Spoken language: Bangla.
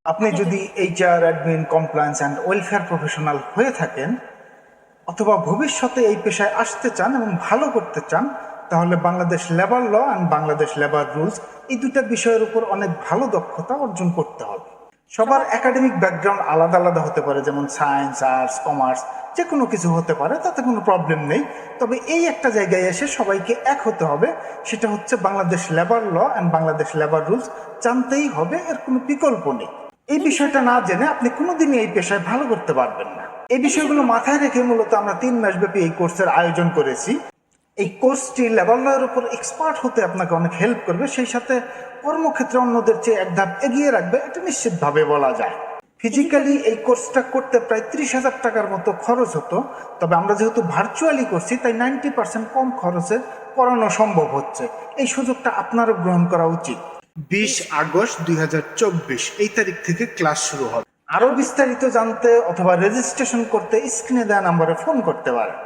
আপনি যদি HR, admin, compliance and welfare professional হয়ে থাকেন অথবা ভবিষ্যতে এই পেশায় আসতে চান এবং ভালো করতে চান, তাহলে Bangladesh labour law and Bangladesh labour rules এই দুটা বিষয়ের উপর অনেক ভালো দক্ষতা অর্জন করতে হবে। সবার একাডেমিক ব্যাকগ্রাউন্ড আলাদা আলাদা হতে পারে, যেমন সায়েন্স, আর্টস, কমার্স, যে কোনো কিছু হতে পারে, তাতে কোনো প্রবলেম নেই। তবে এই একটা জায়গায় এসে সবাইকে এক হতে হবে, সেটা হচ্ছে Bangladesh labour law and Bangladesh labour rules জানতেই হবে, এর কোনো বিকল্প নেই। এই বিষয়টা না জেনে আপনি কোনোদিনই এই পেশায় ভালো করতে পারবেন না। এই বিষয়গুলো মাথায় রেখে মূলত আমরা 3 মাস ব্যাপী এই কোর্সের আয়োজন করেছি। এই কোর্সটি লেবার লয়ের উপর এক্সপার্ট হতে আপনাকে অনেক হেল্প করবে, সেই সাথে কর্মক্ষেত্রে অন্যদের চেয়ে এক ধাপ এগিয়ে রাখবে, এটা নিশ্চিতভাবে বলা যায়। ফিজিক্যালি এই কোর্সটা করতে প্রায় 30,000 টাকার মতো খরচ হতো, তবে আমরা যেহেতু ভার্চুয়ালি করছি তাই 90% কম খরচে পড়ানো সম্ভব হচ্ছে। এই সুযোগটা আপনারও গ্রহণ করা উচিত। 20 আগস্ট 2024 এই তারিখ থেকে ক্লাস শুরু হবে। আরও বিস্তারিত জানতে অথবা রেজিস্ট্রেশন করতে স্ক্রিনে দেওয়া নম্বরে ফোন করতে পারেন।